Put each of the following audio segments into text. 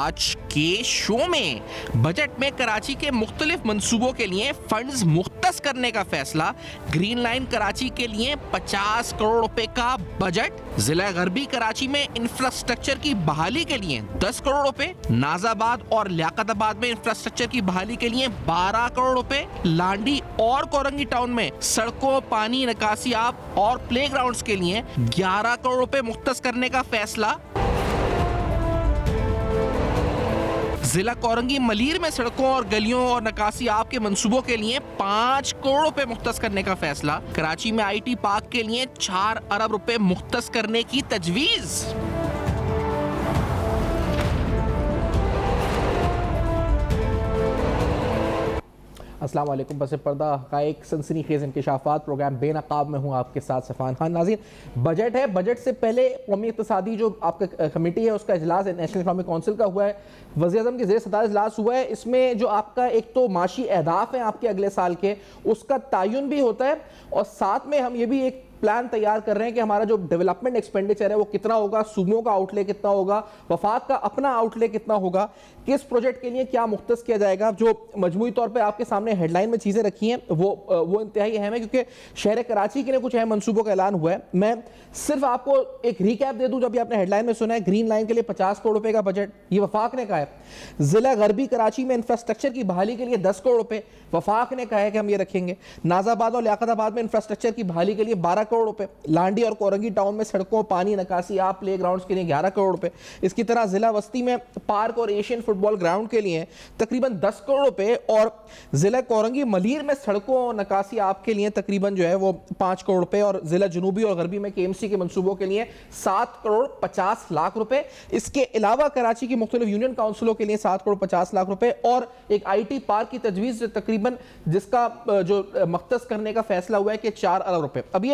आज के शो में बजट में कराची के मुख्तलिफ मंसूबों के लिए फंड्स मुख्तस करने का फैसला, ग्रीन लाइन कराची के लिए 50 करोड़ रुपए का बजट, जिला गरबी कराची में इंफ्रास्ट्रक्चर की बहाली के लिए 10 करोड़ रुपए, नाजाबाद और लियाकताबाद में इंफ्रास्ट्रक्चर की बहाली के लिए 12 करोड़ रुपए, लांडी और कोरंगी टाउन में सड़कों, पानी, निकासियाब और प्लेग्राउंड्स के लिए 11 करोड़ रुपए मुख्तस करने का फैसला, जिला कोरंगी मलीर में सड़कों और गलियों और नकासियाब के मंसूबों के लिए 5 करोड़ रुपए मुख्तस करने का फैसला, कराची में IT पार्क के लिए 4 अरब रुपए मुख्तस करने की तजवीज। अस्सलाम वालेकुम। बस पर्दा हक़ाइक़ सनसनीखेज़ इंकशाफ़ात प्रोग्राम बेनकाब में हूँ आपके साथ सफ़ान खान। नाज़रीन, बजट है, बजट से पहले कौमी इक़्तिसादी जो आपका कमेटी है उसका इजलास नेशनल इकनॉमिक काउंसिल का हुआ है, वज़ीर-ए-आज़म के ज़ेर सदारत इजलास हुआ है। इसमें जो आपका एक तो माशी अहदाफ हैं आपके अगले साल के, उसका तयन भी होता है और साथ में हम ये भी एक प्लान तैयार कर रहे हैं कि हमारा जो डेवलपमेंट एक्सपेंडिचर है वो कितना होगा, सूबों का आउटले कितना होगा, वफाक का अपना आउटले कितना होगा, किस प्रोजेक्ट के लिए क्या मुख्तस किया जाएगा। जो मजमूई तौर पे आपके सामने हेडलाइन में चीज़ें रखी हैं वो इंतहाई अहम है क्योंकि शहर कराची के लिए कुछ अहम मनसूबों का ऐलान हुआ है। मैं सिर्फ आपको एक रिकैप दे दूं, जब भी आपने हेडलाइन में सुना है ग्रीन लाइन के लिए 50 करोड़ रुपए का बजट, ये वफाक ने कहा है। जिला गरबी कराची में इंफ्रास्ट्रक्चर की बहाली के लिए 10 करोड़ रुपए वफाक ने कहा है कि हम ये रखेंगे। नाजाबाद और लियाकताबाद में इंफ्रास्ट्रक्चर की बहाली के लिए 12 करोड़ रुपए, लांडी और कोरंगी टाउन में सड़कों, पानी, नकासियाब, प्ले ग्राउंड्स के लिए 11 करोड़ रुपए। इसकी तरह जिला वस्ती में पार्क और एशियन फुटबॉल ग्राउंड के लिए तकरीबन 10 करोड़ रुपए और जिला कोरंगी मलीर में सड़कों और नकासियाब के लिए तकरीबन जो है वो 5 करोड़ रुपए और जिला जनूबी और गरबी में KMC के मंसूबों के लिए 7 करोड़ 50 लाख रुपए। इसके अलावा कराची की मुख्तलिफ यूनियन काउंसिलों के लिए 7 करोड़ 50 लाख रुपए और एक IT पार्क की तजवीज़ तकरीबन जिसका जो मख्तस करने का फैसला हुआ है कि 4 अरब रुपए। अब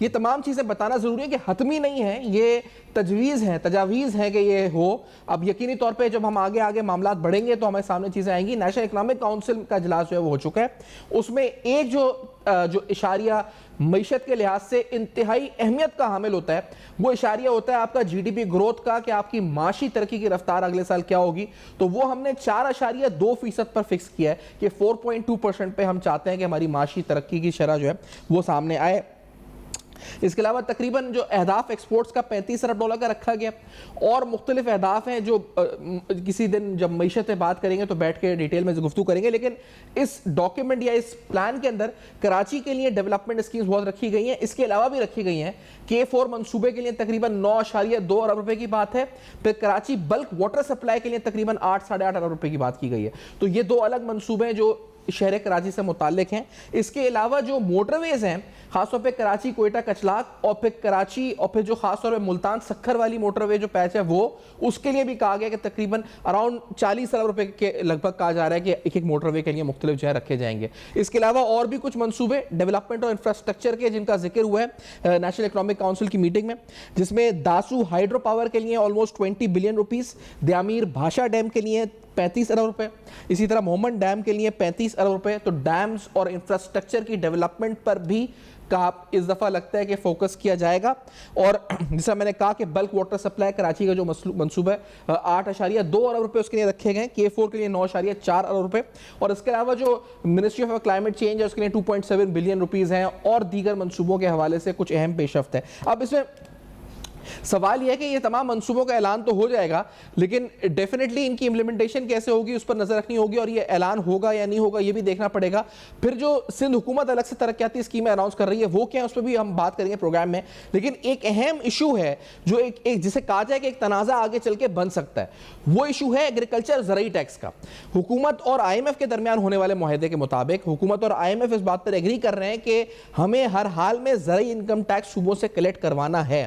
ये तमाम चीज़ें बताना ज़रूरी है कि हतमी नहीं है, ये तजवीज़ है, तजावीज़ है कि ये हो। अब यकीनी तौर पे जब हम आगे मामलात बढ़ेंगे तो हमारे सामने चीज़ें आएंगी। नेशनल इकनॉमिक काउंसिल का इजलास जो है वो हो चुका है, उसमें एक जो इशारिया मईशत के लिहाज से इंतहाई अहमियत का हामिल होता है वो इशारिया होता है आपका GDP ग्रोथ का, कि आपकी माशी तरक्की की रफ्तार अगले साल क्या होगी। तो वो हमने 4.2% पर फिक्स किया है कि 4.2% पे हम चाहते हैं कि हमारी माशी तरक्की की शरह जो है वो सामने आए। इसके अलावा तकरीबन जो अहदाफ एक्सपोर्ट्स का 35 अरब डॉलर का रखा गया और मुख्तलिफ अहदाफ हैं जो किसी दिन जब मईशत पे बात करेंगे तो बैठ के डिटेल में गुफ्तगू करेंगे। लेकिन इस डॉक्यूमेंट या इस प्लान के अंदर कराची के लिए डेवलपमेंट स्कीम्स बहुत रखी गई हैं। इसके अलावा भी रखी गई हैं K4 मंसूबे के लिए तकरीबन 9.2 अरब रुपए की बात है। फिर कराची बल्क वाटर सप्लाई के लिए तकरीबन 8-8.5 अरब रुपए की बात की गई है। तो ये दो अलग मंसूबे हैं जो शहर कराची से मुताल्लिक हैं। इसके अलावा जो मोटरवेज हैं खासतौर पे कराची कोयटा कचलाक और फिर कराची और फिर जो खासतौर पे मुल्तान सक्खर वाली मोटरवे जो पैच है वो, उसके लिए भी कहा गया कि तकरीबन अराउंड 40 अरब रुपए के लगभग कहा जा रहा है कि एक मोटरवे के लिए मुख्तलिफ जो है रखे जाएंगे। इसके अलावा और भी कुछ मंसूबे डेवलपमेंट और इंफ्रास्ट्रक्चर के जिनका जिक्र हुआ है नेशनल इकनॉमिक काउंसिल की मीटिंग में, जिसमें दासू हाइड्रो पावर के लिए ऑलमोस्ट 20 बिलियन रुपीस, दयामीर भाषा डैम के लिए 35 अरब रुपए, इसी तरह मोहम्मद डैम के लिए 35 अरब रुपए। तो डैम्स और इंफ्रास्ट्रक्चर की डेवलपमेंट पर भी इस दफा लगता है कि फोकस किया जाएगा। और जैसा मैंने कहा कि बल्क वाटर सप्लाई कराची का जो मंसूबा है 8.2 अरब रुपए उसके लिए रखे गए, K4 के लिए 9.4 अरब रुपए और इसके अलावा जो मिनिस्ट्री ऑफ क्लाइमेट चेंज है उसके लिए 2.7 बिलियन रुपीस हैं और दीगर मंसूबों के हवाले से कुछ अहम पेशरफ्त है। अब इसमें सवाल यह है कि ये तमाम मंसूबों का ऐलान तो हो जाएगा, लेकिन डेफिनेटली इनकी इंप्लीमेंटेशन कैसे होगी उस पर नजर रखनी होगी और ये ऐलान होगा या नहीं होगा ये भी देखना पड़ेगा। फिर जो सिंध हुकूमत अलग से तरक्याती स्कीमें अनाउंस कर रही है वो क्या है उस पर भी हम बात करेंगे प्रोग्राम में। लेकिन एक अहम इशू है जो एक जिसे कहा जाए कि एक तनाज़ा आगे चल के बन सकता है, वो इशू है एग्रीकल्चर ज़रूरी टैक्स का। हुकूमत और IMF के दरमियान होने वाले मुआहदे के मुताबिक हुकूमत और IMF इस बात पर एग्री कर रहे हैं कि हमें हर हाल में ज़रूरी इनकम टैक्स सूबों से कलेक्ट करवाना है।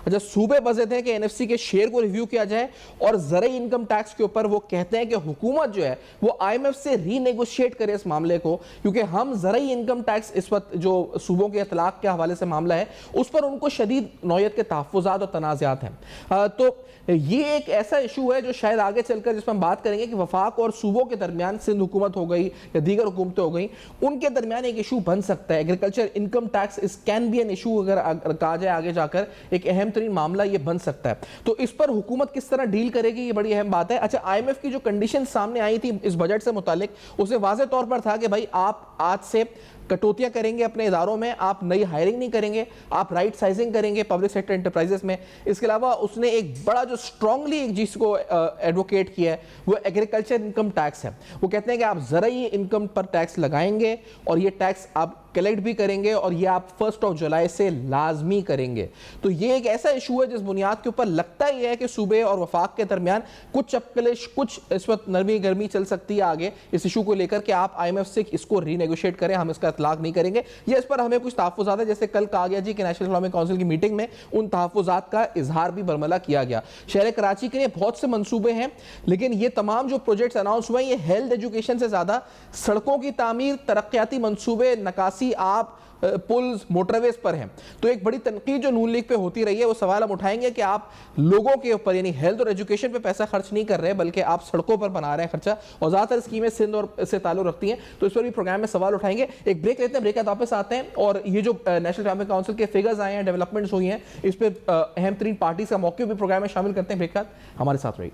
अच्छा, सूबे बजट है कि NFC के शेयर को रिव्यू किया जाए और ज़रूरी इनकम टैक्स के ऊपर वो कहते हैं कि हुकूमत जो है वो IMF से रीनेगोशिएट करे इस मामले को, क्योंकि हम ज़रूरी इनकम टैक्स इस वक्त जो सूबों के इतलाक के हवाले से मामला है उस पर उनको शदीद नौयत के तहफ़्फ़ुज़ात और तनाज़ात हैं। तो ये एक ऐसा इशू है जो शायद आगे चलकर जिस पर हम बात करेंगे कि वफाक और सूबों के दरमियान, सिंध हुकूमत हो गई या दीगर हुकूमतें हो गई, उनके दरमियान एक इशू बन सकता है। एग्रीकल्चर इनकम टैक्स इस कैन बी एन इशू अगर कहा जाए आगे जाकर एक अहम तरीन मामला ये बन सकता है। तो इस पर हुकूमत किस तरह डील करेगी, ये बड़ी अहम बात है। अच्छा, IMF की जो कंडीशन सामने आई थी इस बजट से मुतालिक, उसमें वाज़ेह तौर पर था कि भाई आप आज से कटौतियां करेंगे अपने इदारों में, आप नई हायरिंग नहीं करेंगे, आप राइट साइजिंग करेंगे पब्लिक सेक्टर एंटरप्राइजेस में। इसके अलावा उसने एक बड़ा जो स्ट्रांगली एक चीज को एडवोकेट किया है वो एग्रीकल्चर इनकम टैक्स है। वो कहते हैं कि आप ज़रूरी इनकम पर टैक्स लगाएंगे और ये टैक्स आप कलेक्ट भी करेंगे और ये आप 1 जुलाई से लाजमी करेंगे। तो ये एक ऐसा इशू है जिस बुनियाद के ऊपर लगता ही है कि सूबे और वफाक के दरमियान कुछ चपकलिश, कुछ इस वक्त नरमी गर्मी चल सकती है आगे इस इशू को लेकर कि आप IMF से इसको रीनेगोशिएट करें, हम इसका इतलाक नहीं करेंगे। ये इस पर हमें कुछ तहफ़्फ़ुज़ात है, जैसे कल कहा गया जी कि नेशनल इकनॉमिक काउंसिल की मीटिंग में उन तहफ़्फ़ुज़ात का इजहार भी बरमला किया गया। शहर कराची के लिए बहुत से मंसूबे हैं, लेकिन ये तमाम जो प्रोजेक्ट्स अनाउंस हुए हैं ये हेल्थ एजुकेशन से ज़्यादा सड़कों की तामीर, तरक्याती मंसूबे, नकासी आप पुल्स, मोटरवेज पर हैं। तो एक बड़ी तनकीद जो नून लीग पे होती रही है, वो सवाल हम उठाएंगे कि आप लोगों के ऊपर यानी हेल्थ और एजुकेशन पे पैसा खर्च नहीं कर रहे बल्कि आप सड़कों पर बना रहे हैं खर्चा, और ज़्यादातर स्कीमें सिंध और से ताल्लुक रखती हैं। तो इस पर भी प्रोग्राम में सवाल उठाएंगे। एक ब्रेक लेते हैं, ब्रेक के बाद वापस आते हैं और ये जो नेशनल इकनॉमिक काउंसिल के फिगर्स आए हैं, डेवलपमेंट्स हुई हैं, इस पर अहम तरीन पार्टीज का मौके भी प्रोग्राम में शामिल करते हैं। ब्रेक के बाद हमारे साथ रहिए।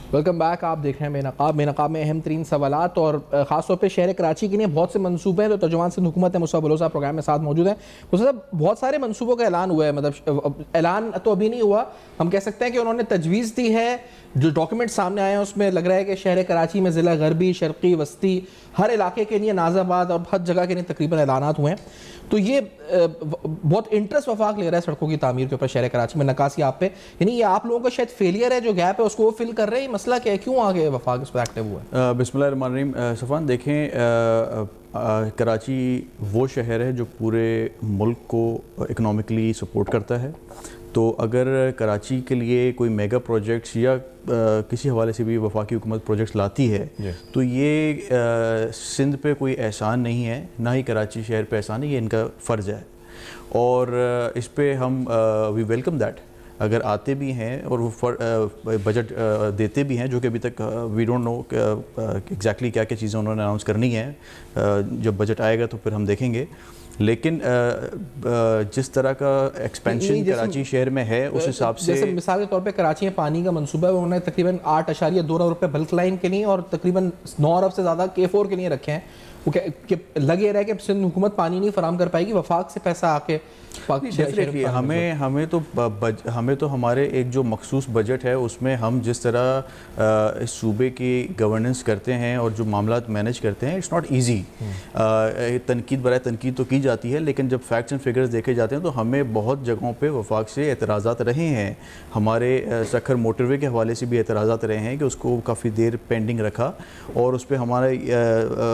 Welcome back. आप देख रहे हैं बेनकाब में अहम तरीन सवालात और ख़ासतौर पे शहर कराची के लिए बहुत से मंसूबे हैं। तो तर्जुमान सिंध हुकूमत है मुस्तफ़ा बलोच साहब प्रोग्राम में साथ मौजूद हैं। मुस्तफ़ा साहब, बहुत सारे मंसूबों का ऐलान हुआ है, मतलब ऐलान तो अभी नहीं हुआ, हम कह सकते हैं कि उन्होंने तजवीज़ दी है। जो डॉक्यूमेंट सामने आए हैं उसमें लग रहा है कि शहर कराची में ज़िला गरबी, शर्क़ी, वस्ती हर इलाके के लिए, नाज़ाबाद और हर जगह के लिए तकरीबन ऐलानात हुए हैं। तो ये बहुत इंटरेस्ट वफाक ले रहा है सड़कों की तामीर के ऊपर शहर कराची में, नकासी आप पे, यानी ये आप लोगों का शायद फेलियर है, जो गैप है उसको वो फिल कर रहे हैं। मसला क्या है, क्यों आगे वफाक इस पर एक्टिव हुआ है? बिस्मिल्लाहिर्रहमानिर्रहीम। सफ़ान, देखें, कराची वो शहर है जो पूरे मुल्क को इकनॉमिकली सपोर्ट करता है। तो अगर कराची के लिए कोई मेगा प्रोजेक्ट्स या किसी हवाले से भी वफाकी हुकूमत प्रोजेक्ट्स लाती है तो ये सिंध पे कोई एहसान नहीं है, ना ही कराची शहर पे एहसान है, ये इनका फ़र्ज़ है और इस पे हम वी वेलकम दैट। अगर आते भी हैं और वो बजट देते भी हैं, जो कि अभी तक वी डोंट नो एग्जैक्टली क्या क्या चीज़ें उन्होंने अनाउंस करनी है। जब बजट आएगा तो फिर हम देखेंगे। लेकिन जिस तरह का एक्सपेंशन कराची शहर में है उस हिसाब से, जैसे मिसाल के तौर पे कराची में पानी का मंसूबा है, उन्होंने तकरीबन 8.2 अरब रुपये बल्क लाइन के लिए और तकरीबन 9 अरब से ज़्यादा K4 के लिए रखे हैं। वो लग ये रहा है कि सिंध हुकूमत पानी नहीं फराम कर पाएगी, वफाक से पैसा आके डेफिनेटली हमें तो हमारे एक जो मखसूस बजट है उसमें हम जिस तरह इस सूबे की गवर्नेंस करते हैं और जो मामलात मैनेज करते हैं, इट्स नॉट ईजी। तनकीद बराए तनकीद तो की जाती है, लेकिन जब फैक्ट्स एंड फिगर्स देखे जाते हैं तो हमें बहुत जगहों पे वफाक से एतराज़ात रहे हैं। हमारे सखर मोटरवे के हवाले से भी एतराज़ात रहे हैं कि उसको काफ़ी देर पेंडिंग रखा और उस पर हमारे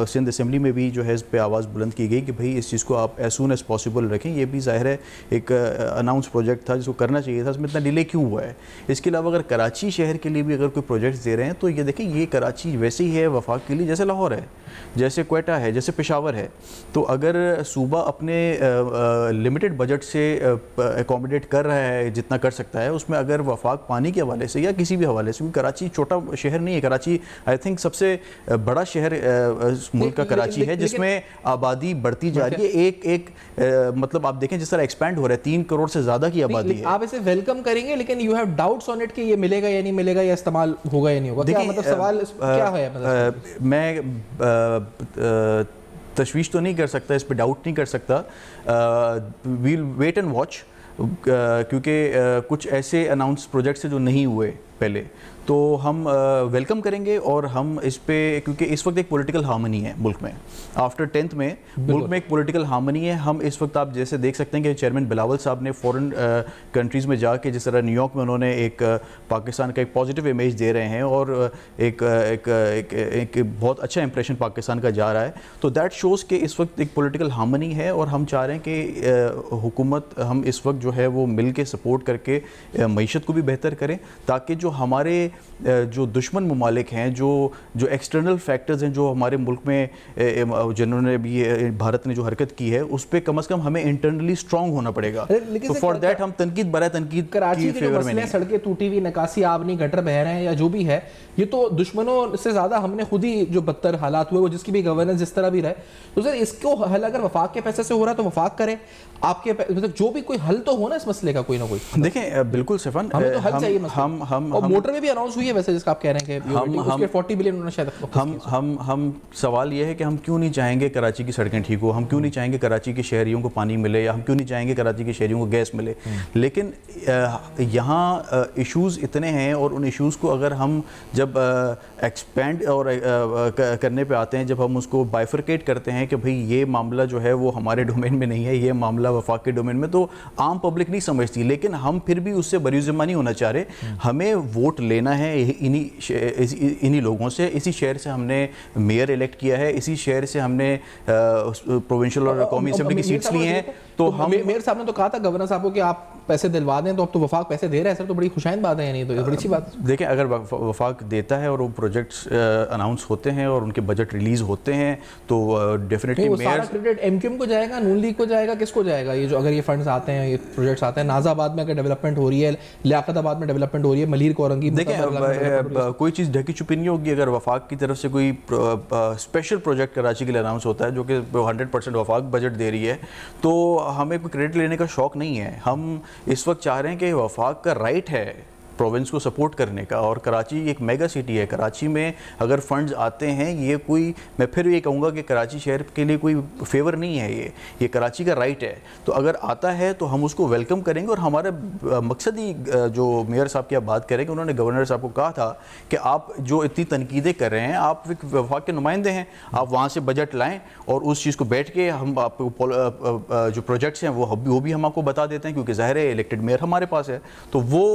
सिंध असम्बली में भी जो है इस पर आवाज़ बुलंद की गई कि भाई इस चीज़ को आप एज सून एज़ पॉसिबल रखें। ये भी ज़ाहिर है एक अनाउंस प्रोजेक्ट था जिसको करना चाहिए था, इसमें इतना डिले क्यों हुआ है। इसके अलावा अगर कराची शहर के लिए भी अगर कोई प्रोजेक्ट्स दे रहे हैं तो ये देखें, ये कराची वैसे ही है वफाक के लिए जैसे लाहौर है, जैसे क्वेटा है, जैसे पेशावर है। तो अगर सूबा अपने लिमिटेड बजट से एकोमोडेट कर रहा है जितना कर सकता है, उसमें अगर वफाक पानी के हवाले से या किसी भी हवाले से, क्योंकि कराची छोटा शहर नहीं है, कराची आई थिंक सबसे बड़ा शहर मुल्क का कराची है जिसमें आबादी बढ़ती जा रही है। एक मतलब आप देखें जिस तरह एक्सपैंड हो रहा है, 3 करोड़ से ज़्यादा की आबादी है। आप इसे वेलकम करेंगे, लेकिन you have doubts on it कि ये मिलेगा या नहीं मिलेगा, या इस्तेमाल होगा या नहीं होगा। क्या मतलब सवाल क्या है? मतलब मैं तशवीश तो नहीं कर सकता, इस पर डाउट नहीं कर सकता। वील वेट एंड वॉच, क्योंकि कुछ ऐसे अनाउंस प्रोजेक्ट्स जो नहीं हुए पहले, तो हम वेलकम करेंगे और हम इस पे, क्योंकि इस वक्त एक पॉलिटिकल हार्मनी है मुल्क में, आफ्टर 10th में मुल्क में एक पॉलिटिकल हार्मनी है। हम इस वक्त, आप जैसे देख सकते हैं कि चेयरमैन बिलावल साहब ने फॉरेन कंट्रीज़ में जाके, जिस तरह न्यूयॉर्क में उन्होंने एक पाकिस्तान का एक पॉजिटिव इमेज दे रहे हैं और एक बहुत अच्छा इंप्रेशन पाकिस्तान का जा रहा है, तो दैट शोज़ कि इस वक्त एक पॉलिटिकल हार्मनी है और हम चाह रहे हैं कि हुकूमत, हम इस वक्त जो है वो मिल के सपोर्ट करके मईशत को भी बेहतर करें, ताकि जो हमारे जो दुश्मन ममालिक हैं, जो एक्सटर्नल फैक्टर्स हैं जो हमारे मुल्क में जिन्होंने भी भारत ने जो हरकत की है, उस पर कम से कम हमें इंटरनली स्ट्रॉन्ग होना पड़ेगा। तो फॉर दैट हम तनकीद बराए तनकीद कराची की के फेवर जो में मसले, सड़कें टूटी हुई, निकासी आब नहीं, गटर बह रहे हैं या जो भी है, ये तो दुश्मनों से ज़्यादा हमने खुद ही जो बदतर हालात हुए, वो जिसकी भी गवर्नेंस जिस तरह भी रहे, तो सर इसको हल अगर वफाक के पैसे से हो रहा है तो वफाक करें, आपके मतलब जो भी कोई हल तो हो ना इस मसले का, कोई ना कोई। देखें बिल्कुल सफान, हमें तो हल चाहिए मसले। हम और मोटर में भी अनाउंस हुई है वैसे, जिसका आप कह रहे हैं कि उसके 40 बिलियन उन्होंने शायद, हम सवाल ये है कि हम क्यों नहीं चाहेंगे कराची की सड़कें ठीक हो, हम क्यों नहीं चाहेंगे कराची के शहरियों को पानी मिले, या हम क्यों नहीं चाहेंगे कराची के शहरियों को गैस मिले, लेकिन यहाँ इश्यूज़ इतने हैं और उन इश्यूज़ को अगर हम जब एक्सपेंड और करने पे आते हैं, जब हम उसको बाइफरकेट करते हैं कि भाई ये मामला जो है वो हमारे डोमेन में नहीं है, ये मामला वफाक के डोमेन में, तो आम पब्लिक नहीं समझती, लेकिन हम फिर भी उससे बरीज़िम्मा नहीं होना चाह रहे। हमें वोट लेना है इन्हीं लोगों से, इसी शहर से हमने मेयर इलेक्ट किया है, इसी शहर से हमने प्रोविंशियल और कौमी असेंबली की सीट्स ली हैं। तो हम, मेयर साहब ने तो कहा था गवर्नर साहब को कि आप पैसे दिलवा दें, तो अब तो वफाक पैसे दे रहा है सर, तो बड़ी खुशाइन बात है, नहीं तो ये बड़ी अच्छी बात। देखें, अगर वफाक देता है और वो प्रोजेक्ट्स अनाउंस होते हैं और उनके बजट रिलीज होते हैं, तो डेफिनेटली मेयर क्रेडिट एमक्यूएम को जाएगा, नून लीग को जाएगा, किसको जाएगा? ये जो अगर ये फंड्स आते हैं, ये प्रोजेक्ट्स आते हैं, नाजाबाद में अगर डेवलपमेंट हो रही है, लियाकताबाद में डेवलपमेंट हो रही है, मलीर कोरंगी, देखें कोई चीज़ ढकी छुपी नहीं होगी। अगर वफाक की तरफ से कोई स्पेशल प्रोजेक्ट कराची के लिए अनाउंस होता है जो कि 100% वफाक बजट दे रही है, तो हमें कोई क्रेडिट लेने का शौक नहीं है। हम इस वक्त चाह रहे हैं कि वफाक का राइट है प्रोविंस को सपोर्ट करने का, और कराची एक मेगा सिटी है। कराची में अगर फंड्स आते हैं, ये कोई, मैं फिर ये कहूँगा कि कराची शहर के लिए कोई फेवर नहीं है, ये कराची का राइट है। तो अगर आता है तो हम उसको वेलकम करेंगे, और हमारा मकसद ही, जो मेयर साहब की आप बात करेंगे, उन्होंने गवर्नर साहब को कहा था कि आप जो इतनी तनकीदें कर रहे हैं, आप वफाक के नुमाइंदे हैं, आप वहाँ से बजट लाएँ और उस चीज़ को बैठ के हम आपको जो प्रोजेक्ट्स हैं वो भी हम आपको बता देते हैं, क्योंकि ज़ाहिर है इलेक्टेड मेयर हमारे पास है। तो वो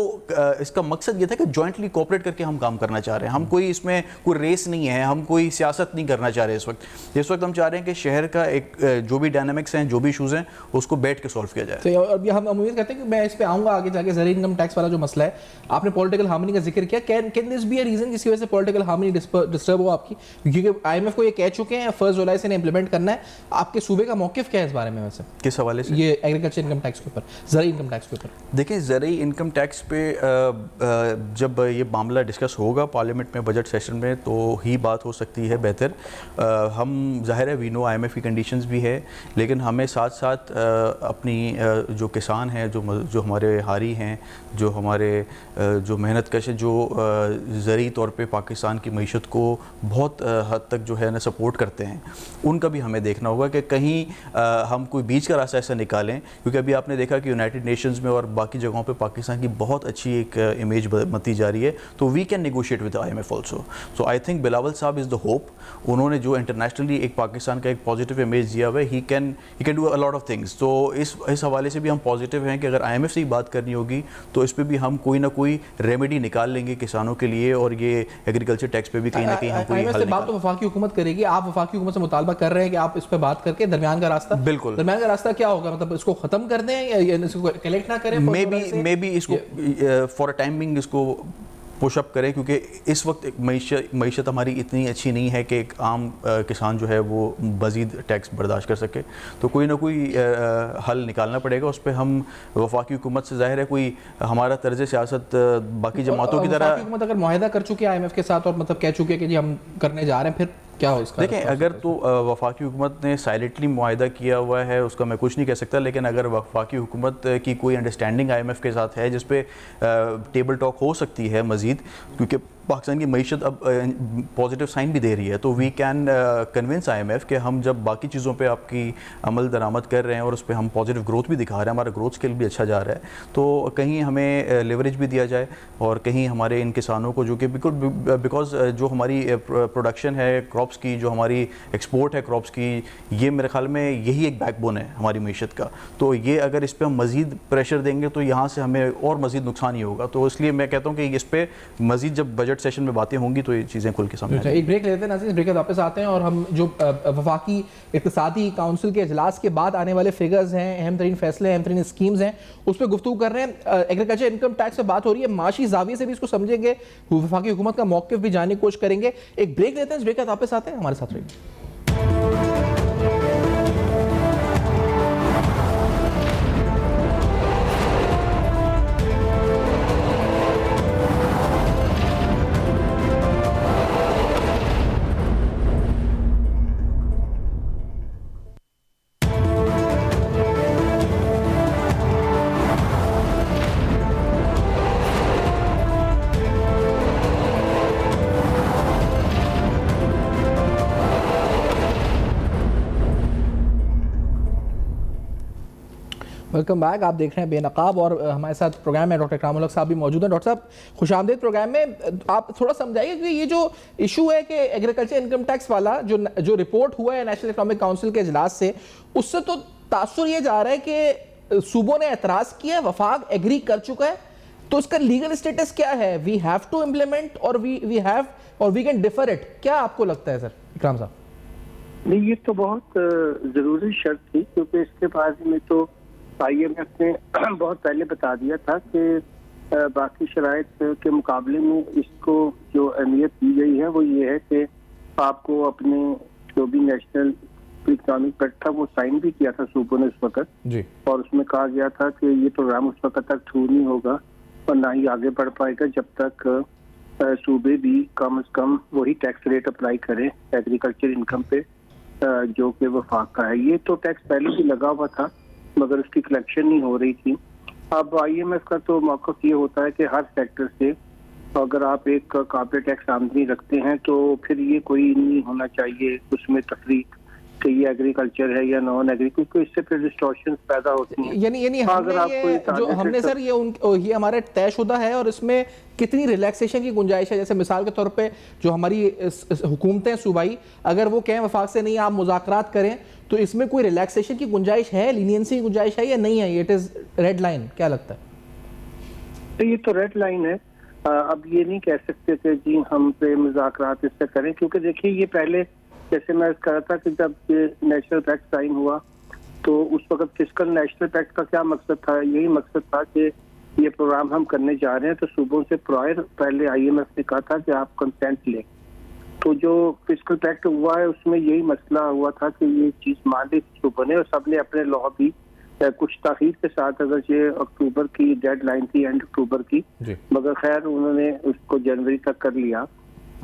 इसका मकसद ये था कि जॉइंटली कोऑपरेट करके हम काम करना चाह रहे हैं। हम कोई इसमें कोई रेस नहीं है, हम कोई सियासत नहीं करना चाह रहे इस वक्त हम चाह रहे हैं कि शहर का एक जो भी डायनामिक्स हैं, जो भी इशूज़ हैं, उसको बैठ के सॉल्व किया जाए। तो अब हम उम्मीद करते हैं कि मैं इस पे आऊँगा आगे जाके, ज़रूरी इनकम टैक्स वाला जो मसला है, आपने पॉलिटिकल हार्मनी का जिक्र किया, can this be a reason जिसकी वजह से पॉलिटिकल हार्मनी डिस्टर्ब हो आपकी? क्योंकि IMF को ये कह चुके हैं 1 जुलाई से इम्प्लीमेंट करना है, आपके सूबे का मौक़िफ़ क्या है इस बारे में? वैसे किस हवाले से? ये एग्रीकल्चर इनकम टैक्स के ऊपर, ज़रूरी इनकम टैक्स के ऊपर। देखिए, ज़रूरी इनकम टैक्स पे जब ये मामला डिस्कस होगा पार्लियामेंट में बजट सेशन में, तो ही बात हो सकती है बेहतर। हम ज़ाहिर है वी नो IMF की कंडीशंस भी है, लेकिन हमें साथ साथ अपनी जो किसान हैं, जो हमारे हारी हैं, जो हमारे जो मेहनत कश हैं, जो ज़रूरी तौर पे पाकिस्तान की मईशत को बहुत हद तक जो है ना सपोर्ट करते हैं, उनका भी हमें देखना होगा कि कहीं हम कोई बीच का रास्ता ऐसा निकालें। क्योंकि अभी आपने देखा कि यूनाइटेड नेशंस में और बाकी जगहों पे पाकिस्तान की बहुत अच्छी एक इमेज बनती जा रही है, तो we can negotiate with IMF also. So I think Bilawal साहब इज़ द होप। उन्होंने जो इंटरनेशनली एक पाकिस्तान का एक पॉजिटिव इमेज दिया हुआ है, he can do a lot of things. तो इस हवाले से भी हम पॉजिटिव हैं कि अगर IMF से ही बात करनी होगी तो इस पर भी हम कोई ना कोई रेमेडी निकाल लेंगे किसानों के लिए, और ये एग्रीकल्चर टैक्स पे भी कहीं ना कहीं हम कोई हल बात तो वफाकी हुकूमत करेगी। आप वफाकी हुकूमत से मुतालबा कर रहे हैं कि आप इस पर बात करके दरमियान का रास्ता, बिल्कुल दरमियान का रास्ता क्या होगा? मतलब इसको खत्म कर दें या इसको कलेक्ट ना करें? मे बी इसको फॉर अ टाइम बिंग इसको पुशअप करें, क्योंकि इस वक्त मईशत हमारी इतनी अच्छी नहीं है कि एक आम किसान जो है वो मज़ीद टैक्स बर्दाश्त कर सके। तो कोई ना कोई हल निकालना पड़ेगा। उस पर हम वफाकी हुकूमत से, ज़ाहिर है कोई हमारा तर्ज सियासत बाकी जमातों की तरह, हुकूमत अगर मुआहदा कर चुकी है IMF के साथ और मतलब कह चुकी है कि जी हम करने जा रहे हैं, फिर क्या हो इसका? देखें, अगर तो वफाकी हुकूमत ने साइलेंटली मुआहदा किया हुआ है, उसका मैं कुछ नहीं कह सकता, लेकिन अगर वफाकी हुकूमत की कोई अंडरस्टैंडिंग IMF के साथ है जिस पे टेबल टॉक हो सकती है मज़ीद, क्योंकि पाकिस्तान की मईशत अब पॉजिटिव साइन भी दे रही है, तो वी कैन कन्विंस IMF कि हम जब बाकी चीज़ों पे आपकी अमल दरामद कर रहे हैं और उस पर हम पॉजिटिव ग्रोथ भी दिखा रहे हैं, हमारा ग्रोथ स्केल भी अच्छा जा रहा है, तो कहीं हमें लेवरेज भी दिया जाए और कहीं हमारे इन किसानों को जो कि बिकॉज जो हमारी प्रोडक्शन है क्रॉप्स की, जो हमारी एक्सपोर्ट है क्रॉप्स की, ये मेरे ख्याल में यही एक बैकबोन है हमारी मईशत का। तो ये अगर इस पर हम मज़ीद प्रेशर देंगे तो यहाँ से हमें और मज़ीद नुकसान ही होगा। तो इसलिए मैं कहता हूँ कि इस पर मज़ीद जब बजट सेशन में बातें होंगी तो ये चीज़ें खुल के सामने एक ब्रेक लेते हैं नाज़रीन, ब्रेक के वापस आते हैं और हम जो वफाकी इक़्तिसादी काउंसिल के इजलास के बाद आने वाले फिगर्स हैं, अहम तरीन फैसले, अहम तरीन स्कीम्स हैं, उस पर गुफ्तगू कर रहे हैं। एग्रीकल्चर इनकम टैक्स पे बात हो रही है, माशी जाविये से भी इसको समझेंगे, वफाकी हुकूमत का मौक़िफ़ भी जानने की कोशिश करेंगे। एक ब्रेक लेते हैं, इस ब्रेक के वापस आते हैं, हमारे साथ रहिए। वेलकम बैक, आप देख रहे हैं बेनकाब और हमारे साथ प्रोग्राम में डॉक्टर इकराम उल हक साहब भी मौजूद हैं। डॉक्टर साहब खुशामदीद प्रोग्राम में। आप थोड़ा समझाइए कि ये जो इशू है कि एग्रीकल्चर इनकम टैक्स वाला जो रिपोर्ट हुआ है नेशनल इकनॉमिक काउंसिल के इजलास से, उससे तो तासुर ये जा रहा है कि सूबों ने एतराज़ किया, वफाक एग्री कर चुका है, तो उसका लीगल स्टेटस क्या है? वी हैव टू इम्प्लीमेंट और वी कैन डिफर इट, क्या आपको लगता है सर इकराम साहब? नहीं, ये तो बहुत ज़रूरी शर्त थी, क्योंकि इसके बाद में तो IMF ने बहुत पहले बता दिया था कि बाकी शराइत के मुकाबले में इसको जो अहमियत दी गई है वो ये है कि आपको अपने जो भी नेशनल इकनॉमिक पैक्ट था वो साइन भी किया था सूबों ने उस वक्त जी, और उसमें कहा गया था कि ये प्रोग्राम उस वक्त तक शुरू नहीं होगा और ना ही आगे बढ़ पाएगा जब तक सूबे भी कम से कम वही टैक्स रेट अप्लाई करें एग्रीकल्चर इनकम पे जो कि वफाक का है। ये तो टैक्स पहले भी लगा हुआ था मगर उसकी कलेक्शन नहीं हो रही थी। अब IMF का तो मौक़िफ़ ये होता है कि हर सेक्टर से अगर आप एक कॉर्पोरेट टैक्स आमदनी रखते हैं तो फिर ये कोई नहीं होना चाहिए उसमें तफरीक कि ये एग्रीकल्चर है या नॉन एग्री, क्योंकि इससे फिर डिस्टॉर्शन पैदा होती हैं। यानी हमने सर ये हमारा तयशुदा है और इसमें कितनी रिलैक्सेशन की गुंजाइश है? जैसे मिसाल के तौर पे जो हमारी हुकूमतें सूबाई अगर वो कहें वफाक से नहीं आप मुज़ाकरात करें, तो इसमें कोई रिलैक्सेशन की गुंजाइश है, लीनियंसी की गुंजाइश है या नहीं है? इट इज़ रेड लाइन, क्या लगता है? तो ये तो रेड लाइन है। अब ये नहीं कह सकते कि जी हम पे मुज़ाकरात इससे करें, क्योंकि देखिए ये पहले जैसे मैं कह रहा था कि जब ये नेशनल पैक्ट साइन हुआ तो उस वक्त फिस्कल नेशनल पैक्ट का क्या मकसद था? यही मकसद था कि ये प्रोग्राम हम करने जा रहे हैं तो सूबों से प्रायर पहले IMF ने कहा था कि आप कंसेंट लें। तो जो फिस्कल पैक्ट हुआ है उसमें यही मसला हुआ था कि ये चीज़ मान ली सूबों ने और सबने अपने लॉ भी कुछ ताख़ीर के साथ, अगर ये अक्टूबर की डेडलाइन थी एंड अक्टूबर की, मगर खैर उन्होंने उसको जनवरी तक कर लिया।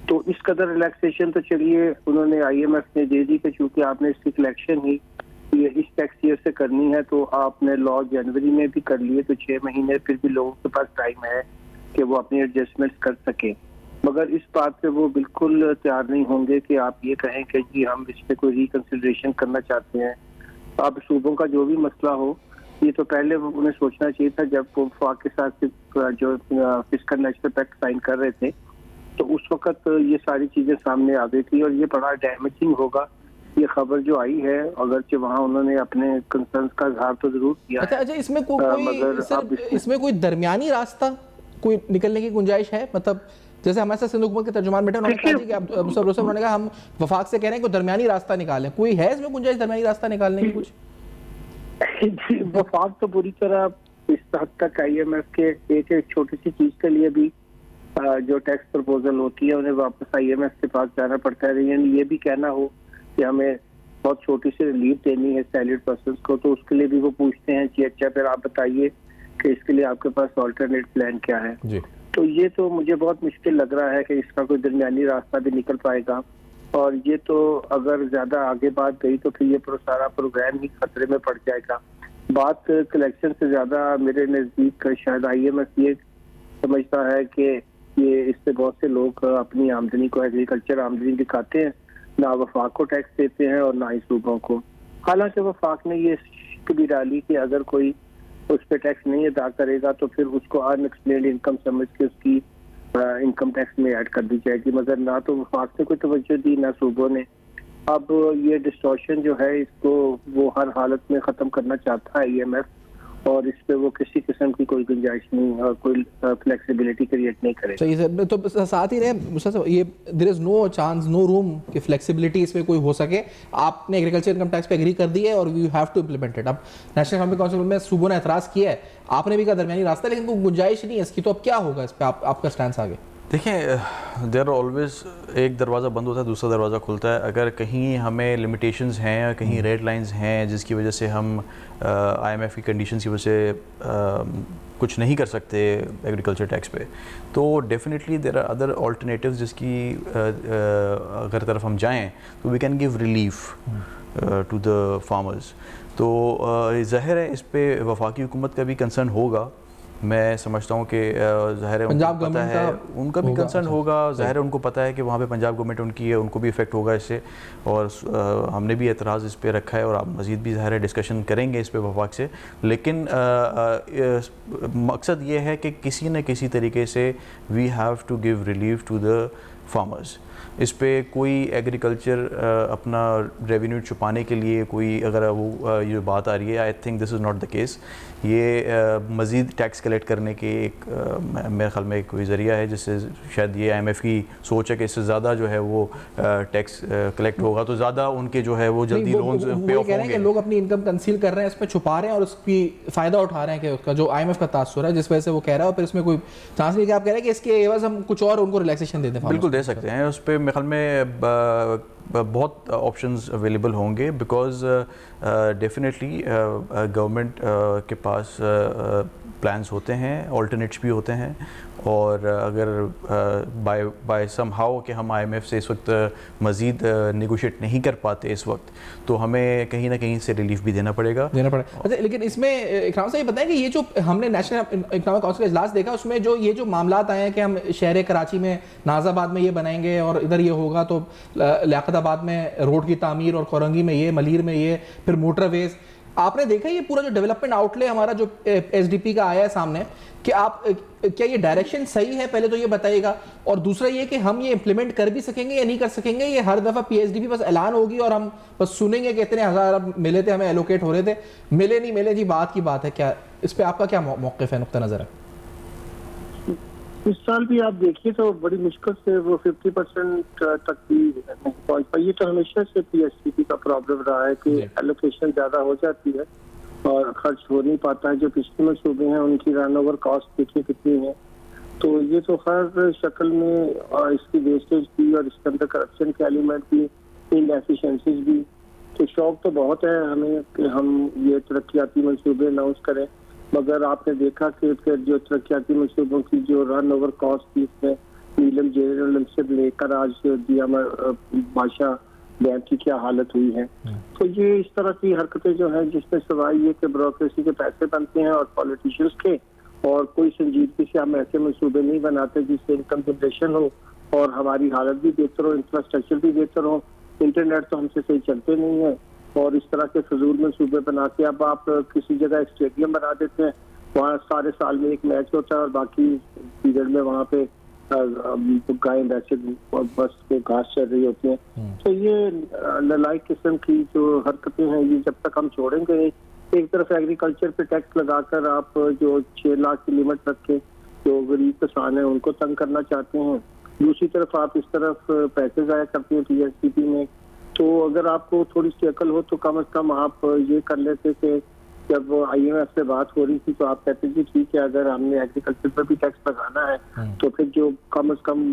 तो इस कदर रिलैक्सेशन तो चलिए उन्होंने IMF ने दे दी कि चूंकि आपने इसकी कलेक्शन ही ये इस टैक्स ईयर से करनी है तो आपने लॉ जनवरी में भी कर लिए, तो 6 महीने फिर भी लोगों के पास टाइम है कि वो अपनी एडजस्टमेंट्स कर सके। मगर इस बात पे वो बिल्कुल तैयार नहीं होंगे कि आप ये कहें कि जी हम इस पर कोई रिकंसिडरेशन करना चाहते हैं। अब सूबों का जो भी मसला हो ये तो पहले उन्हें सोचना चाहिए था जब वो वफाक के साथ जो फिस्कल नेशनल पैक्ट साइन कर रहे थे, तो उस वक्त ये सारी चीजें सामने आ गई थी और ये बड़ा डैमेजिंग होगा ये खबर जो आई है, अगरचे वहाँ उन्होंने अपने कंसर्न्स का इजहार तो जरूर किया। अच्छा, इसमें कोई दरमियानी रास्ता कोई निकलने की गुंजाइश है? मतलब जैसे हमारे साथ सिंध हुकूमत के तर्जुमान बैठे उन्होंने कहा कि आप उन्होंने कहा हम वफाक से कह रहे हैं कि दरमियानी रास्ता निकालें, कोई है इसमें गुंजाइश दरमियानी रास्ता निकालने की? कुछ वफाक तो पूरी तरह इस हद तक IMF के एक छोटी सी चीज के लिए भी जो टैक्स प्रपोजल होती है उन्हें वापस IMF के पास जाना पड़ता है। यानी ये भी कहना हो कि हमें बहुत छोटी सी रिलीफ देनी है सैलरीड पर्सन को, तो उसके लिए भी वो पूछते हैं कि अच्छा फिर आप बताइए कि इसके लिए आपके पास ऑल्टरनेट प्लान क्या है जी। तो ये तो मुझे बहुत मुश्किल लग रहा है कि इसका कोई दरमियानी रास्ता भी निकल पाएगा, और ये तो अगर ज्यादा आगे बात गई तो फिर ये सारा प्रोग्राम ही खतरे में पड़ जाएगा। बात कलेक्शन से ज्यादा मेरे नजदीक शायद IMF ये समझता है कि ये इससे बहुत से लोग अपनी आमदनी को एग्रीकल्चर आमदनी दिखाते हैं, ना वफाक को टैक्स देते हैं और ना ही सूबों को। हालांकि वफाक ने ये भी डाली कि अगर कोई उस पर टैक्स नहीं अदा करेगा तो फिर उसको अनएक्सप्लेन्ड इनकम समझ के उसकी इनकम टैक्स में ऐड कर दी जाएगी, मगर ना तो वफाक ने कोई तवज्जो दी ना सूबों ने। अब ये डिस्टॉर्शन जो है इसको वो हर हालत में ख़त्म करना चाहता है IMF, और इस पे वो किसी किस्म की कोई गुंजाइश नहीं और कोई फ्लेक्सिबिलिटी क्रिएट नहीं करेगा। सही सर, तो साथ ही रहे ये there is no chance, no room कि फ्लेक्सिबिलिटी इसमें कोई हो सके। आपने एग्रीकल्चर इनकम टैक्स पे एग्री कर दी है और you have to implement it. अब नेशनल इकोनॉमिक काउंसिल में सूबों ने एतराज़ किया है, आपने भी कहा दरमियानी रास्ता, लेकिन कोई गुंजाइश नहीं है इसकी, तो अब क्या होगा इस पर, आपका स्टैंड आगे? देखें, देयर ऑलवेज एक दरवाज़ा बंद होता है दूसरा दरवाज़ा खुलता है। अगर कहीं हमें लिमिटेशंस हैं या कहीं रेड लाइंस हैं जिसकी वजह से हम IMF की कंडीशंस की वजह से कुछ नहीं कर सकते एग्रीकल्चर टैक्स पे, तो definitely there are other alternatives जिसकी अगर तरफ हम जाएं तो we can give relief to the farmers. तो ज़ाहिर है इस पे वफाकी हुकूमत का भी कंसर्न होगा। मैं समझता हूँ कि ज़ाहिर है पंजाब उनको पता है, उनका भी कंसर्न होगा। ज़ाहिर है उनको पता है कि वहाँ पे पंजाब गवर्नमेंट उनकी है, उनको भी इफेक्ट होगा इससे, और हमने भी एतराज़ इस पे रखा है और आप मज़ीद भी ज़ाहिर है डिस्कशन करेंगे इस पे वफाक से। लेकिन मकसद ये है कि किसी न किसी तरीके से we have to give relief to the farmers. इस पे कोई एग्रीकल्चर अपना रेवेन्यू छुपाने के लिए कोई अगर वो ये बात आ रही है, I think this is not the case. ये मज़ीद टैक्स कलेक्ट करने के एक मेरे ख्याल में कोई ज़रिया है जिससे शायद ये IMF की सोच है कि इससे ज़्यादा जो है वो टैक्स कलेक्ट होगा तो ज़्यादा उनके जो है वो जल्दी लोन्स पे ऑफ होंगे। लोग अपनी इनकम कंसील कर रहे हैं, इसमें छुपा रहे हैं और उसकी फ़ायदा उठा रहे हैं कि उसका जो IMF का तासुर है जिस वजह से वो कह रहा है, और फिर इसमें कोई चांस नहीं कि आप कह रहे हैं कि इसके एवज हम कुछ और उनको रिलैक्सेशन दे दें। बिल्कुल दे सकते हैं, उस पर मेरे ख्याल में बहुत ऑप्शंस अवेलेबल होंगे, बिकॉज डेफिनेटली गवर्नमेंट के पास प्लान्स होते हैं, ऑल्टरनेट्स भी होते हैं, और अगर बाय सम हाउ कि हम IMF से इस वक्त मज़ीद नेगोशिएट नहीं कर पाते इस वक्त, तो हमें कहीं ना कहीं से रिलीफ भी देना पड़ेगा। अच्छा, लेकिन इसमें इकराम साहब ये बताएं कि ये जो हमने नेशनल इकोनॉमिक काउंसिल का इजलास देखा, उसमें जो ये जो मामलात आए हैं कि हम शहर कराची में नाजाबाद में ये बनाएंगे और इधर ये होगा, तो लियाकताबाद में रोड की तामीर और कोरंगी में ये, मलीर में ये, फिर मोटरवेज, आपने देखा ये पूरा जो डेवलपमेंट आउटले हमारा जो SDP का आया है सामने, कि आप क्या ये डायरेक्शन सही है, पहले तो ये बताइएगा, और दूसरा ये कि हम ये इम्प्लीमेंट कर भी सकेंगे या नहीं कर सकेंगे। ये हर दफ़ा PSDP बस ऐलान होगी और हम बस सुनेंगे कि इतने हज़ार मिले थे, हमें एलोकेट हो रहे थे, मिले नहीं मिले जी बात की बात है। क्या इस पर आपका क्या मौक़िफ़ है, नुक्ता नज़र है? इस साल भी आप देखिए तो बड़ी मुश्किल से वो 50% तक भी नहीं पहुंच पाई। ये तो हमेशा से PSDP का प्रॉब्लम रहा है कि एलोकेशन ज़्यादा हो जाती है और खर्च हो नहीं पाता है। जो पिछले मंसूबे हैं उनकी रन ओवर कॉस्ट देखिए कितनी है, तो ये तो हर शक्ल में इसकी वेस्टेज भी और इसके अंदर करप्शन के एलिमेंट भी, इनएफिशिएंसीज भी। तो शौक तो बहुत है हमें कि हम ये तरक्याती मंसूबे अनाउंस करें, मगर आपने देखा कि फिर जो तरक्याती मंसूबों की जो रन ओवर कॉस्ट थी, इसमें नीलम जेरल से लेकर आज दिया बादशाह डैम की क्या हालत हुई है। तो ये इस तरह की हरकतें जो हैं जिसमें सवाई ये कि ब्यूरोक्रेसी के पैसे बनते हैं और पॉलिटिशियंस के, और कोई संजीदगी से हम ऐसे मंसूबे नहीं बनाते जिससे इनकम जनरेशन हो और हमारी हालत भी बेहतर हो, इंफ्रास्ट्रक्चर भी बेहतर हो। इंटरनेट तो हमसे सही चलते नहीं है, और इस तरह के फजूल मंसूबे बना के अब आप किसी जगह एक स्टेडियम बना देते हैं, वहाँ सारे साल में एक मैच होता है और बाकी पीरियड में वहाँ पे गाय वैसे बस को घास चल रही होती हैं। तो ये ललायक किस्म की जो हरकतें हैं ये जब तक हम छोड़ेंगे, एक तरफ एग्रीकल्चर पे टैक्स लगाकर आप जो 6 लाख की लिमिट रख के जो गरीब किसान है उनको तंग करना चाहते हैं, दूसरी तरफ आप इस तरफ पैसे ज़ाया करते हैं PSDP में। तो अगर आपको थोड़ी सी अकल हो तो कम से कम आप ये कर लेते कि जब IMF से बात हो रही थी तो आप कहते थे ठीक है अगर हमने एग्रीकल्चर पर भी टैक्स लगाना है तो फिर जो कम से कम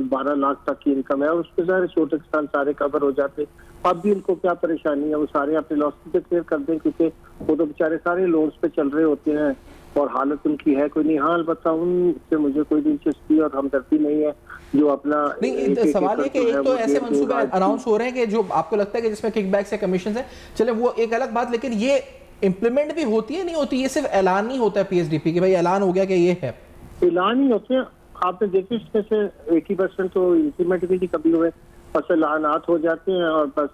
12 लाख तक की इनकम है उस पर सारे छोटे किसान सारे कवर हो जाते। अब भी उनको क्या परेशानी है, वो सारे अपने लॉसेस पे क्लियर कर दें, क्योंकि वो तो बेचारे सारे लोन्स पे चल रहे होते हैं और हालत उनकी है कोई नहीं। हाँ अलबत्ता उनसे मुझे कोई दिलचस्पी और हमदर्दी नहीं है जो अपना नहीं। सवाल ये कि एक तो ऐसे मंसूबे अनाउंस हो रहे हैं कि जो आपको लगता है कि जिसमें किकबैक्स या कमीशन है, चले वो एक अलग बात, लेकिन ये इम्प्लीमेंट भी होती है नहीं होती, ये सिर्फ ऐलान नहीं होता है PSDP कि भाई ऐलान हो गया कि ये है, ऐलान ही होते हैं। आपने देखी इसमें से 80% तो इम्प्लीमेंट भी नहीं कभी हुए, बस ऐलानात हो जाते हैं और बस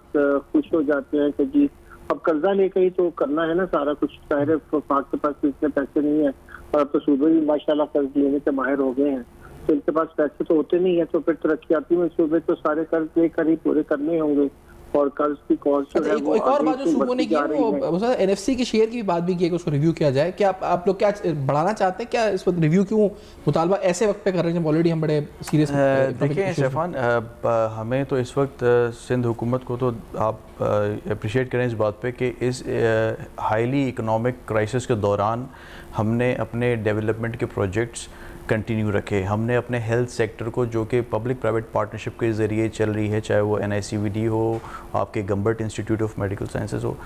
खुश हो जाते हैं कि जी अब कर्जा लेकर ही तो करना है ना सारा कुछ। जाहिर है वफाक के पास इतने पैसे नहीं है, और अब तो सूबे भी माशाल्लाह कर्ज लेने के माहिर हो गए हैं, तो इनके पास पैसे तो होते नहीं है, तो फिर तरक्याती मंसूबे तो सारे कर्ज लेकर ही पूरे करने होंगे, और कर्ज की कॉस्ट जो है एक और बात जो सूबों ने की वो एनएफसी के शेयर की भी बात भी की है कि उसको रिव्यू किया जाए। क्या आप लोग क्या बढ़ाना चाहते हैं? क्या इस वक्त रिव्यू क्यों मुतालबा ऐसे वक्त पे कर रहे हैं जब ऑलरेडी हम बड़े सीरियस? देखिए शैफान, हमें तो इस वक्त सिंध हुकूमत को तो आप अप्रिशिएट करें इस बात पे कि इस हाईली इकोनॉमिक क्राइसिस के दौरान हमने अपने डेवलपमेंट के प्रोजेक्ट्स कंटिन्यू रखे। हमने अपने हेल्थ सेक्टर को, जो कि पब्लिक प्राइवेट पार्टनरशिप के ज़रिए चल रही है, चाहे वो NICVD हो, आपके गंबर्ट इंस्टीट्यूट ऑफ मेडिकल साइंसेज हो,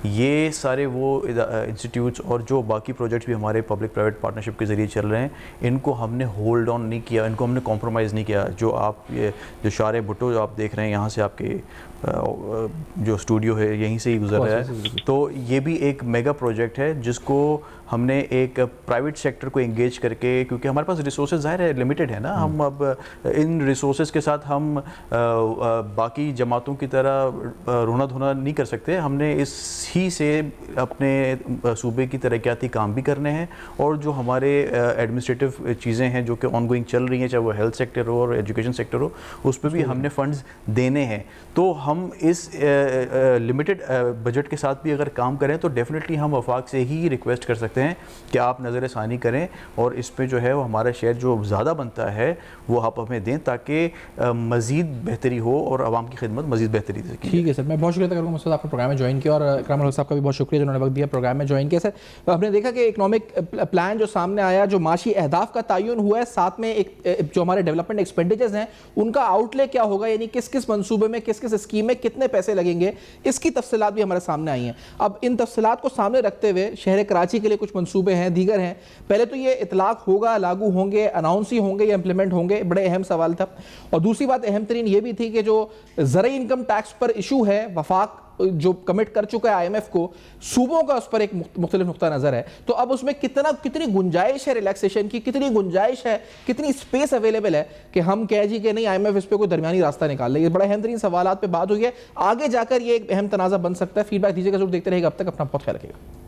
ये सारे वो इंस्टीट्यूट्स और जो बाकी प्रोजेक्ट्स भी हमारे पब्लिक प्राइवेट पार्टनरशिप के ज़रिए चल रहे हैं, इनको हमने होल्ड ऑन नहीं किया, इनको हमने कॉम्प्रोमाइज़ नहीं किया। जो आप ये जो शारे भुट्टो जो आप देख रहे हैं, यहाँ से आपके जो स्टूडियो है यहीं से ही गुजर रहा है, तो ये भी एक मेगा प्रोजेक्ट है जिसको हमने एक प्राइवेट सेक्टर को एंगेज करके, क्योंकि हमारे पास रिसोर्सेज ज़ाहिर है लिमिटेड है ना, हम अब इन रिसोर्सेज के साथ हम बाकी जमातों की तरह रोना धोना नहीं कर सकते। हमने इसी से अपने सूबे की तरक्याती काम भी करने हैं, और जो हमारे एडमिनिस्ट्रेटिव चीज़ें हैं जो कि ऑनगोइंग चल रही हैं, चाहे वो हेल्थ सेक्टर हो और एजुकेशन सेक्टर हो, उस पर भी हमने फंड्स देने हैं। तो हम इस लिमिटेड बजट के साथ भी अगर काम करें तो डेफिनेटली हम वफाक से ही रिक्वेस्ट कर सकते हैं कि आप नज़र षानी करें, और इस पे जो है वो हमारा शेयर जो ज़्यादा बनता है वो आप हमें दें, ताकि मज़ीद बेहतरी हो और आवाम की खिदमत मज़ीद बेहतरी दे सके। ठीक है सर, मैं बहुत शुक्रिया करूँगा मुझसे आपने प्रोग्राम में ज्वाइन किया, और इकराम अल हक साहब का भी बहुत शुक्रिया जिन्होंने वक्त दिया प्रोग्राम में ज्वाइन किया। सर, तो हमने देखा कि इकनॉमिक प्लान जो सामने आया, जो माशी अहदाफ का तयन हुआ है, साथ में एक जो हमारे डेवलपमेंट एक्सपेंडिचर्स हैं उनका आउटले क्या होगा, यानी किस किस मनसूबे में किस किस स्कीम में कितने पैसे लगेंगे, इसकी तफसीलात भी हमारे सामने आई हैं। अब इन तफसीलात को सामने रखते हुए शहर कराची के लिए कुछ मनसूबे हैं, दीगर हैं, पहले तो ये इतलाक होगा, लागू होंगे, अनाउंस ही होंगे या इंप्लीमेंट होंगे, बड़े अहम सवाल था। और दूसरी बात अहम तरीन ये भी थी कि जो ज़रई इनकम टैक्स पर इशू है, वफाक जो कमिट कर चुका है IMF को, सूबों का उस पर एक मुख्तलिफ नुक्ता नज़र है, तो अब उसमें कितनी गुंजाइश है रिलैक्सेशन की, कितनी गुंजाइश है, कितनी स्पेस अवेलेबल है कि हम कह जी कि नहीं IMF इस पर कोई दरमियानी रास्ता निकाल ले। ये बड़ा अहम तरीन सवालात पे बात हुई है, आगे जाकर ये एक अहम तनाज़ा बन सकता है। फीडबैक दीजिएगा, जरूर देखते रहेगा। अब तक अपना बहुत ख्याल रखिएगा।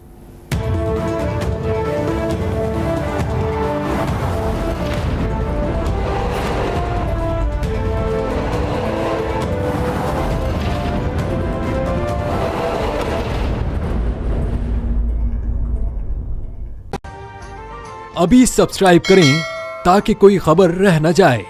अभी सब्सक्राइब करें ताकि कोई खबर रह न जाए।